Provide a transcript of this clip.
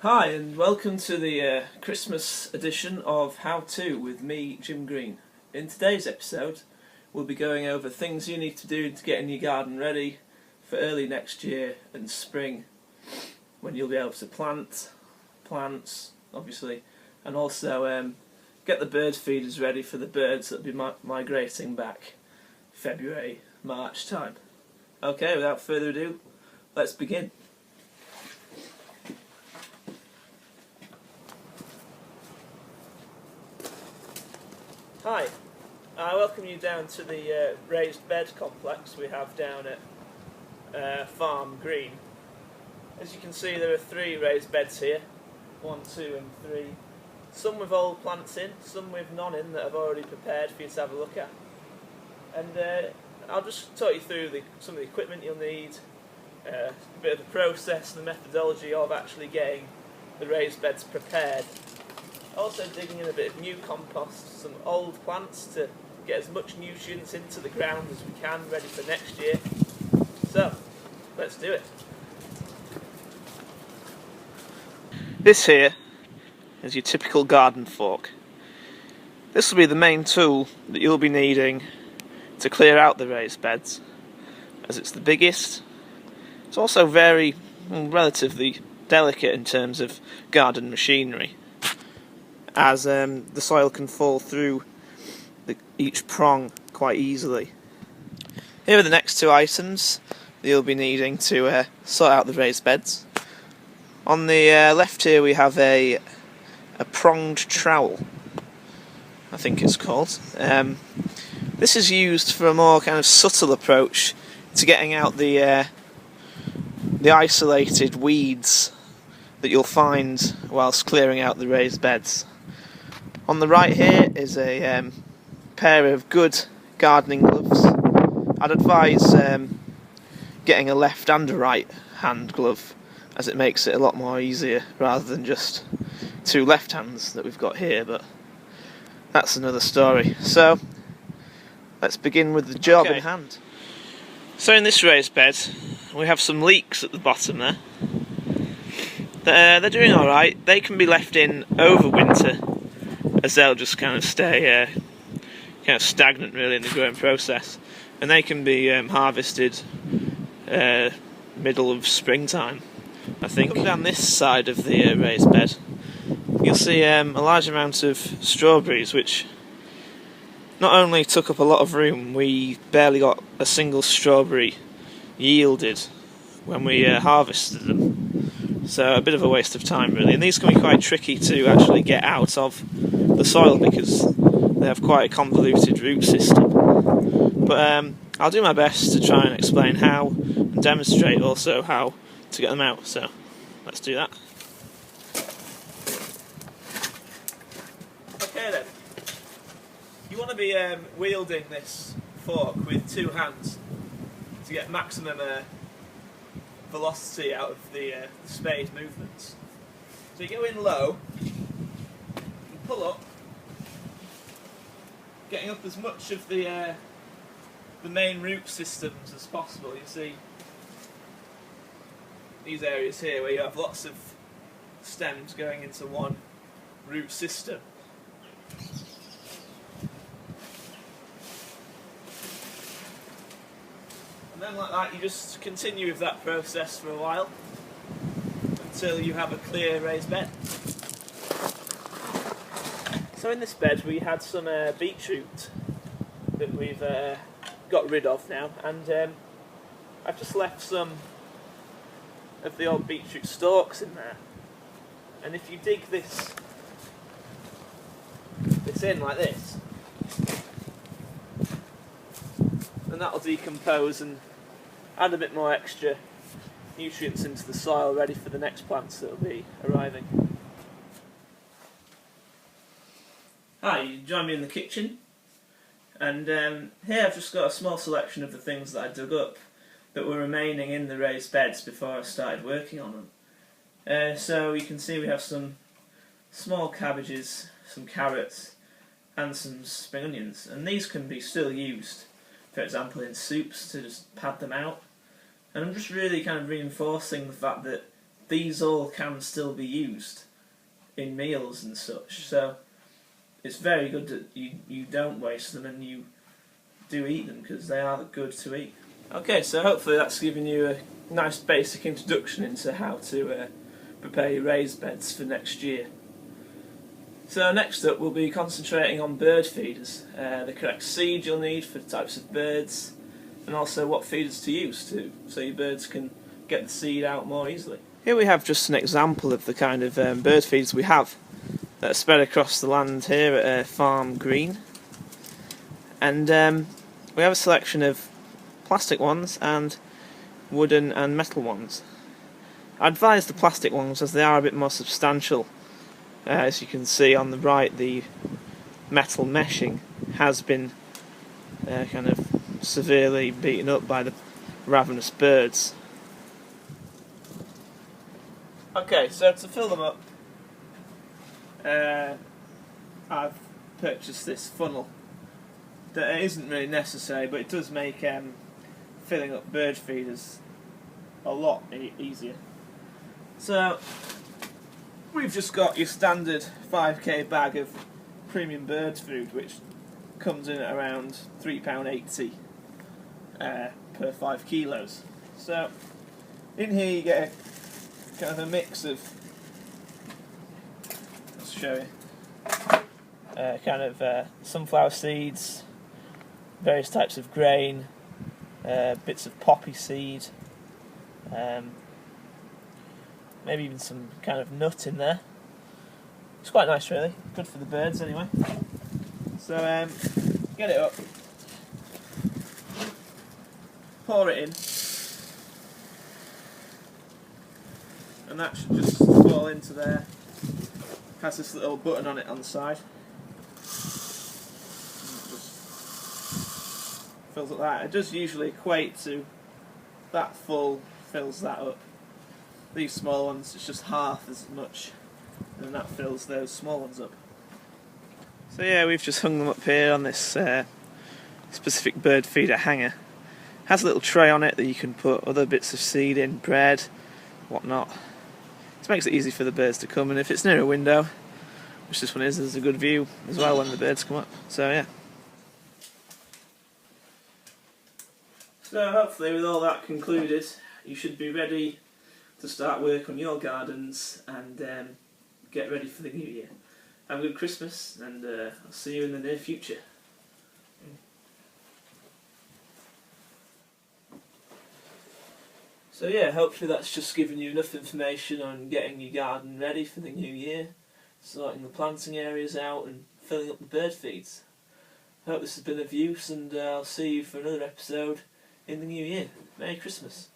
Hi and welcome to the Christmas edition of How To with me, Jim Green. In today's episode we'll be going over things you need to do to get your garden ready for early next year and spring, when you'll be able to plant plants obviously, and also get the bird feeders ready for the birds that will be migrating back February, March time. Okay, without further ado, let's begin. Hi, I welcome you down to the raised bed complex we have down at Farm Green. As you can see, there are 3 raised beds here, 1, 2 and 3. Some with old plants in, some with none in that I've already prepared for you to have a look at. And I'll just talk you through some of the equipment you'll need, a bit of the process and the methodology of actually getting the raised beds prepared. Also digging in a bit of new compost, some old plants to get as much nutrients into the ground as we can, ready for next year. So, let's do it. This here is your typical garden fork. This will be the main tool that you'll be needing to clear out the raised beds, as it's the biggest. It's also relatively delicate in terms of garden machinery, as the soil can fall through each prong quite easily. Here are the next 2 items that you'll be needing to sort out the raised beds. On the left here we have a pronged trowel, I think it's called. This is used for a more kind of subtle approach to getting out the isolated weeds that you'll find whilst clearing out the raised beds. On the right here is a pair of good gardening gloves. I'd advise getting a left and a right hand glove, as it makes it a lot more easier rather than just 2 left hands that we've got here, but that's another story. So let's begin with the job in hand. So in this raised bed we have some leeks at the bottom there. They're doing alright. They can be left in over winter, as they'll just kind of stay kind of stagnant really in the growing process, and they can be harvested middle of springtime, I think. Come down this side of the raised bed, you'll see a large amount of strawberries, which not only took up a lot of room, we barely got a single strawberry yielded when we harvested them. So a bit of a waste of time really, and these can be quite tricky to actually get out of the soil because they have quite a convoluted root system. But I'll do my best to try and explain how, and demonstrate also how to get them out, so let's do that. Okay then, you want to be wielding this fork with 2 hands to get maximum velocity out of the spade movements. So you go in low, you pull up, getting up as much of the main root systems as possible. You see these areas here where you have lots of stems going into one root system. And then like that you just continue with that process for a while until you have a clear raised bed. So in this bed we had some beetroot that we've got rid of now, and I've just left some of the old beetroot stalks in there. And if you dig this in like this, then that'll decompose and add a bit more extra nutrients into the soil, ready for the next plants that will be arriving. Hi, you join me in the kitchen, and here I've just got a small selection of the things that I dug up that were remaining in the raised beds before I started working on them. So you can see we have some small cabbages, some carrots and some spring onions, and these can be still used, for example in soups, to just pad them out. And I'm just really kind of reinforcing the fact that these all can still be used in meals and such, so it's very good that you don't waste them and you do eat them, because they are good to eat. Okay, so hopefully that's given you a nice basic introduction into how to prepare your raised beds for next year. So next up we'll be concentrating on bird feeders, the correct seed you'll need for the types of birds, and also what feeders to use so your birds can get the seed out more easily. Here we have just an example of the kind of bird feeders we have that are spread across the land here at Farm Green, and we have a selection of plastic ones and wooden and metal ones. I advise the plastic ones as they are a bit more substantial. As you can see on the right, the metal meshing has been kind of severely beaten up by the ravenous birds. Okay, so to fill them up, I've purchased this funnel that isn't really necessary, but it does make filling up bird feeders a lot easier. So we've just got your standard 5k bag of premium bird food, which comes in at around £3.80 per 5 kilos. So in here you get a kind of a mix of, let's show you, kind of sunflower seeds, various types of grain, bits of poppy seed, maybe even some kind of nut in there. It's quite nice, really. Good for the birds anyway. So get it up, pour it in, and that should just fall into there. Has this little button on it on the side. Fills up that. It does usually equate to that full fills that up. These small ones, it's just half as much, and that fills those small ones up. So yeah, we've just hung them up here on this specific bird feeder hanger. Has a little tray on it that you can put other bits of seed in, bread, whatnot. This makes it easy for the birds to come, and if it's near a window, which this one is, there's a good view as well when the birds come up. So yeah. So hopefully with all that concluded, you should be ready to start work on your gardens and get ready for the new year. Have a good Christmas, and I'll see you in the near future. So yeah, hopefully that's just given you enough information on getting your garden ready for the new year, sorting the planting areas out and filling up the bird feeds. I hope this has been of use, and I'll see you for another episode in the new year. Merry Christmas.